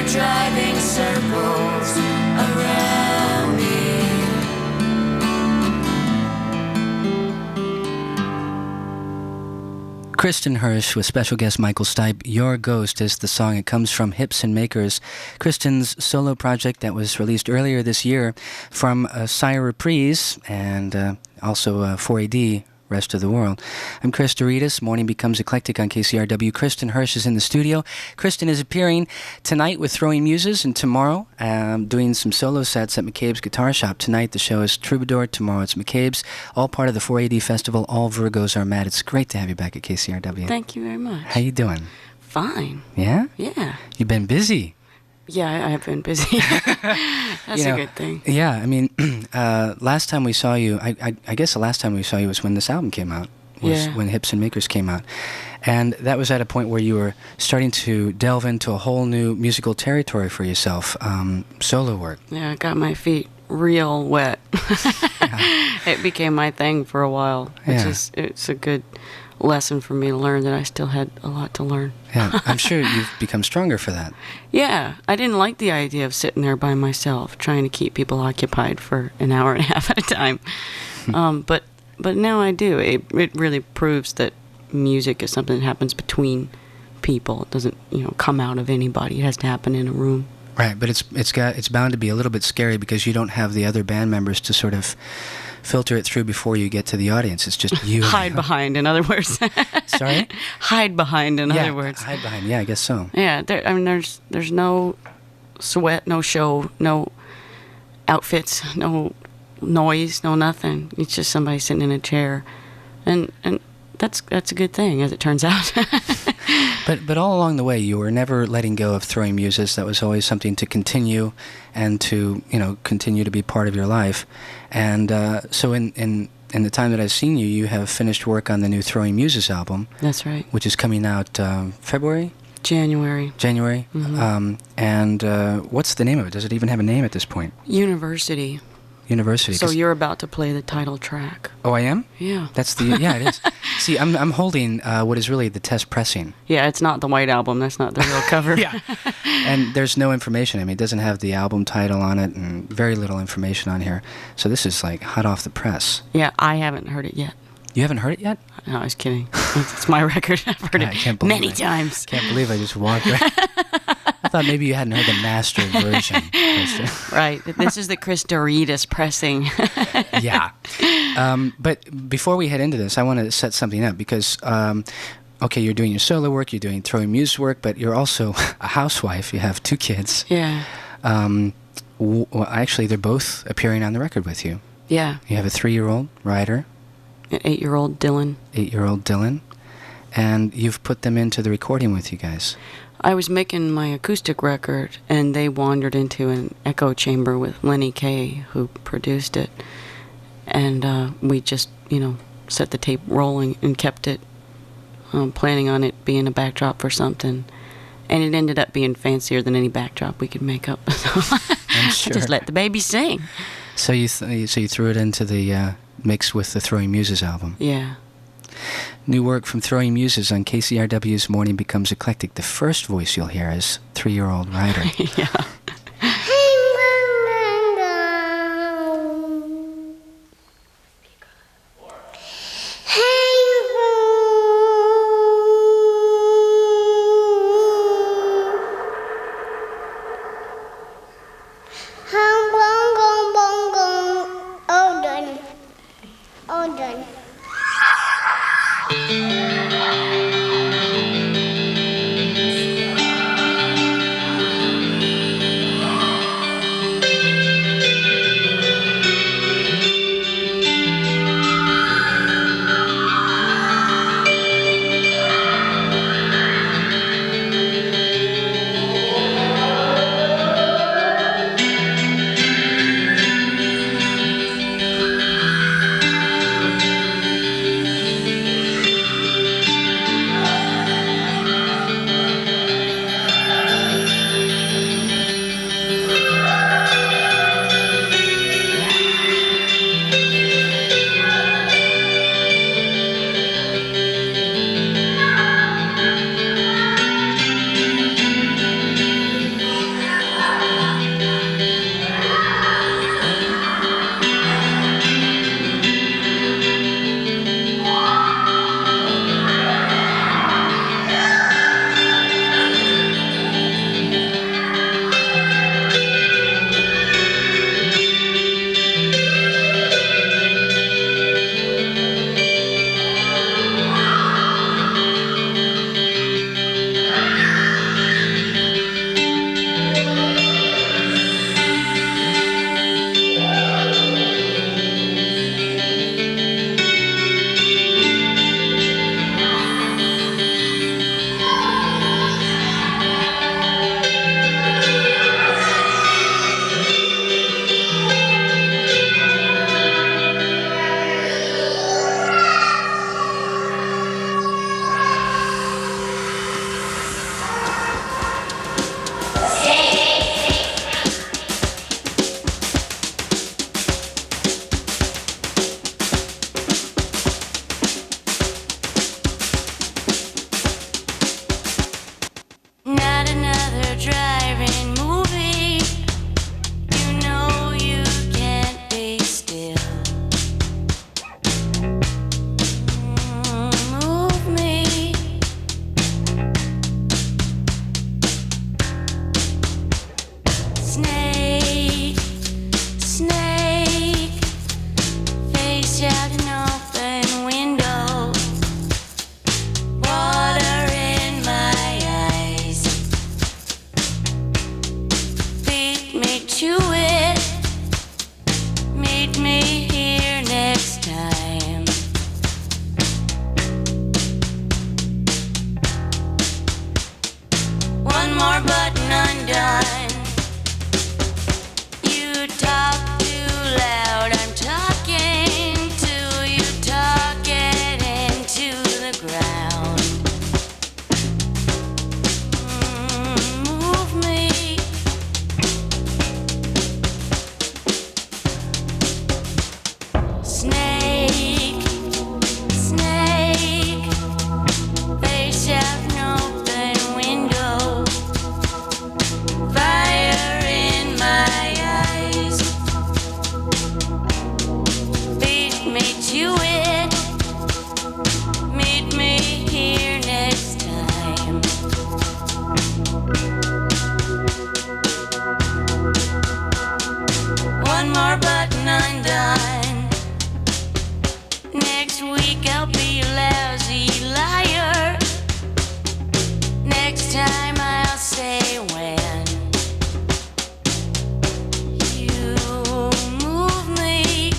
You're driving circles around me. Kristin Hersh with special guest Michael Stipe. Your Ghost is the song. It comes from Hips and Makers, Kristin's solo project that was released earlier this year from Sire Reprise and also 4AD, Rest of the World. I'm Chris Doritas. Morning Becomes Eclectic on KCRW. Kristin Hersh is in the studio. Kristin is appearing tonight with Throwing Muses and tomorrow doing some solo sets at McCabe's Guitar Shop. Tonight the show is Troubadour, tomorrow it's McCabe's. All part of the 4AD Festival. All Virgos are mad. It's great to have you back at KCRW. Thank you very much. How you doing? Fine. Yeah? Yeah. You've been busy. Yeah, I have been busy. That's a good thing. Yeah, I mean, last time we saw you, I guess the last time we saw you was when this album came out, when Hips and Makers came out. And that was at a point where you were starting to delve into a whole new musical territory for yourself, solo work. Yeah, I got my feet real wet. It became my thing for a while, which is, it's a good lesson for me to learn that I still had a lot to learn. Yeah, I'm sure you've become stronger for that. Yeah, I didn't like the idea of sitting there by myself trying to keep people occupied for an hour and a half at a time. But now I do. It really proves that music is something that happens between people. It doesn't, come out of anybody. It has to happen in a room. Right, but it's bound to be a little bit scary because you don't have the other band members to sort of filter it through before you get to the audience. It's just you. Hide behind, in other words. Sorry? Hide behind, in other words. Hide behind. Yeah, I guess so. Yeah, there's no sweat, no show, no outfits, no noise, no nothing. It's just somebody sitting in a chair, and that's a good thing, as it turns out. But all along the way, you were never letting go of Throwing Muses. That was always something to continue and to continue to be part of your life. And so in the time that I've seen you, you have finished work on the new Throwing Muses album. That's right. Which is coming out February? January. Mm-hmm. And what's the name of it? Does it even have a name at this point? University. So you're about to play the title track. Oh, I am? Yeah. Yeah, it is. See, I'm holding what is really the test pressing. Yeah, it's not the white album. That's not the real cover. Yeah. And there's no information. I mean, it doesn't have the album title on it and very little information on here. So this is like hot off the press. Yeah, I haven't heard it yet. You haven't heard it yet? No, I was kidding. It's my record. I've heard it many times. Can't believe I just walked right. I thought maybe you hadn't heard the master version. Right. This is the Chris Doritas pressing. Yeah. But before we head into this, I want to set something up because, okay, you're doing your solo work, you're doing Throwing Muse work, but you're also a housewife. You have 2 kids. Yeah. Well, actually, they're both appearing on the record with you. Yeah. You have a 3-year-old, Ryder. An 8-year-old, Dylan. 8-year-old, Dylan. And you've put them into the recording with you guys. I was making my acoustic record, and they wandered into an echo chamber with Lenny Kaye, who produced it. And we just, set the tape rolling and kept it, planning on it being a backdrop for something. And it ended up being fancier than any backdrop we could make up. So I'm sure. I just let the baby sing. So you threw it into the mix with the Throwing Muses album. Yeah. New work from Throwing Muses on KCRW's Morning Becomes Eclectic. The first voice you'll hear is 3-year-old Ryder. Yeah. to it. Meet me here next time. One more button undone. You talk too loud. I'm talking to you. Talk it into the ground. Move me. Snake, snake, face out an open window. Fire in my eyes. Beat me to it. Meet me here next time. One more button undone. Next week I'll be a lousy liar. Next time I'll say when. You move me.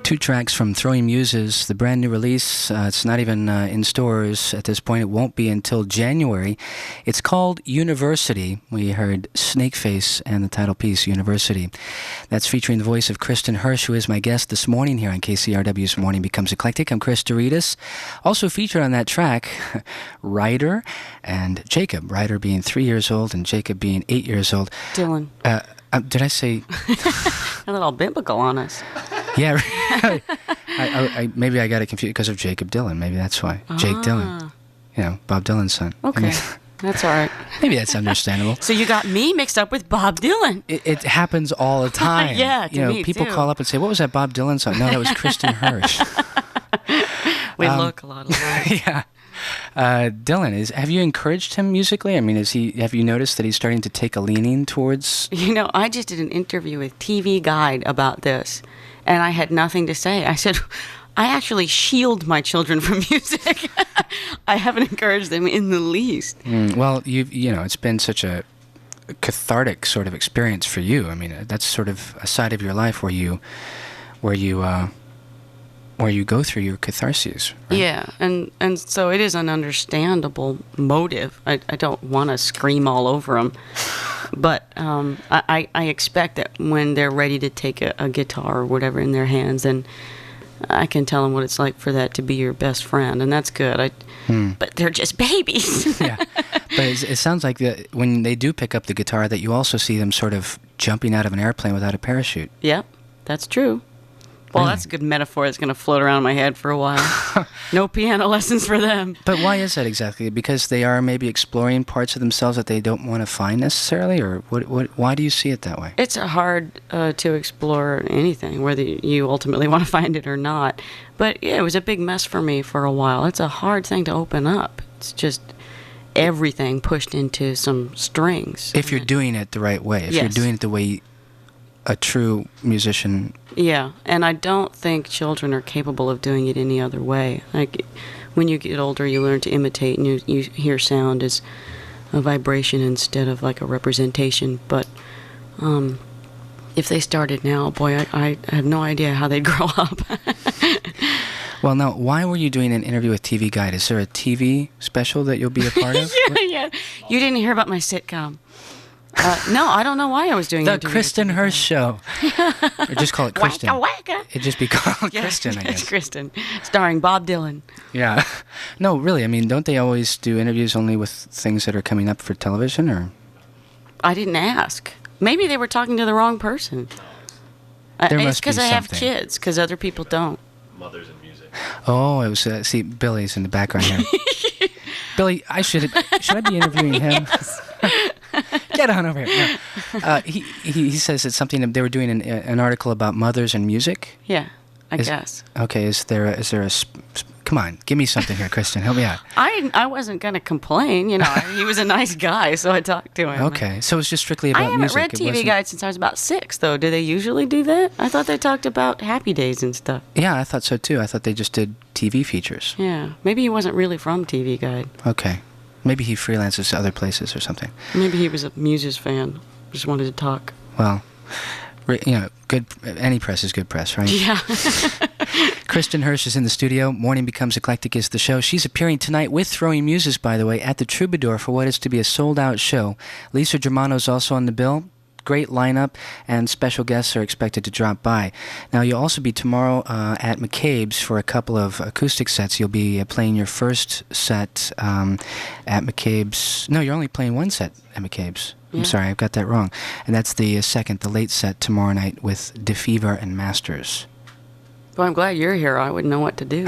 Two tracks from Throwing Muses, the brand new release. It's not even in stores at this point. It won't be until January. It's called University. We heard Snakeface and the title piece, University. That's featuring the voice of Kristin Hersh, who is my guest this morning here on KCRW's Morning Becomes Eclectic. I'm Chris Doritas. Also featured on that track, Ryder and Jacob. Ryder being 3 years old and Jacob being 8 years old. Dylan. Did I say... A little biblical on us. Yeah, I maybe I got it confused because of Jacob Dylan. Maybe that's why. Jake Dylan. You know, Bob Dylan's son. Okay. I mean, That's all right. maybe that's understandable. So you got me mixed up with Bob Dylan. It happens all the time. Yeah, to you know, me people too. call up and say, "What was that Bob Dylan song?" No, that was Kristin Hersh. We look a lot alike. Yeah. Dylan, have you encouraged him musically? I mean, have you noticed that he's starting to take a leaning towards... You know, I just did an interview with TV Guide about this, and I had nothing to say. I said, I actually shield my children from music. I haven't encouraged them in the least. Well, you know, it's been such a cathartic sort of experience for you. I mean, that's sort of a side of your life where you go through your catharsis. Right? Yeah, and so it is an understandable motive. I don't want to scream all over them, but I expect that when they're ready to take a guitar or whatever in their hands, and I can tell them what it's like for that to be your best friend, and that's good. But they're just babies. Yeah, but it sounds like that when they do pick up the guitar, that you also see them sort of jumping out of an airplane without a parachute. Yep, that's true. Well, Really? that's a good metaphor that's going to float around in my head for a while. No piano lessons for them. But why is that exactly? Because they are maybe exploring parts of themselves that they don't want to find necessarily, or why do you see it that way? It's hard to explore anything, whether you ultimately want to find it or not. But yeah, it was a big mess for me for a while. It's a hard thing to open up. It's just everything pushed into some strings. If you're doing it the right way, if you're Yes. doing it the way a true musician... Yeah, and I don't think children are capable of doing it any other way. Like, when you get older, you learn to imitate, and you hear sound as a vibration instead of like a representation. But if they started now, boy, I have no idea how they'd grow up. Well, now, why were you doing an interview with TV Guide? Is there a TV special that you'll be a part of? Yeah. You didn't hear about my sitcom. No, I don't know why I was doing the an interview with Kristin TV Hersh Guide. Show. Or just call it Kristin. Wacka. It'd just be called Yeah, Kristin, I guess. it's Kristin, starring Bob Dylan. Yeah. No, really, I mean, don't they always do interviews only with things that are coming up for television, or? I didn't ask. Maybe they were talking to the wrong person. There It's must be because I have something. kids, because other people don't. Mothers and music. Oh, it was, see, Billy's in the background here. Billy, should I be interviewing him? Get on over here. No. He says it's something, they were doing an article about mothers and music. Yeah, I guess. Okay, is there a come on, give me something here, Kristin, help me out. I wasn't going to complain, he was a nice guy, so I talked to him. Okay, so it's just strictly about I haven't music. read TV Guide since I was about 6, though. Do they usually do that? I thought they talked about Happy Days and stuff. Yeah, I thought so too. I thought they just did TV features. Yeah, maybe he wasn't really from TV Guide. Okay. Maybe he freelances to other places or something. Maybe he was a Muses fan, just wanted to talk. Well, good. Any press is good press, right? Yeah. Kristin Hersh is in the studio. Morning Becomes Eclectic is the show. She's appearing tonight with Throwing Muses, by the way, at the Troubadour for what is to be a sold-out show. Lisa Germano's also on the bill. Great lineup, and special guests are expected to drop by. Now, you'll also be tomorrow at McCabe's for a couple of acoustic sets. You'll be playing your first set at McCabe's. No, you're only playing one set at McCabe's. Yeah. I'm sorry, I've got that wrong. And that's the second, the late set tomorrow night with DeFever and Masters. Well, I'm glad you're here. I wouldn't know what to do.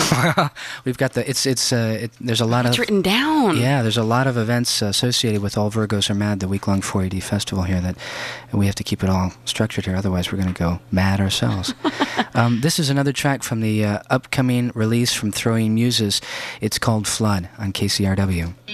We've got there's a lot It's of... written down. Yeah, there's a lot of events associated with All Virgos Are Mad, the week-long 4AD festival here, and we have to keep it all structured here, otherwise we're going to go mad ourselves. This is another track from the upcoming release from Throwing Muses. It's called Flood on KCRW.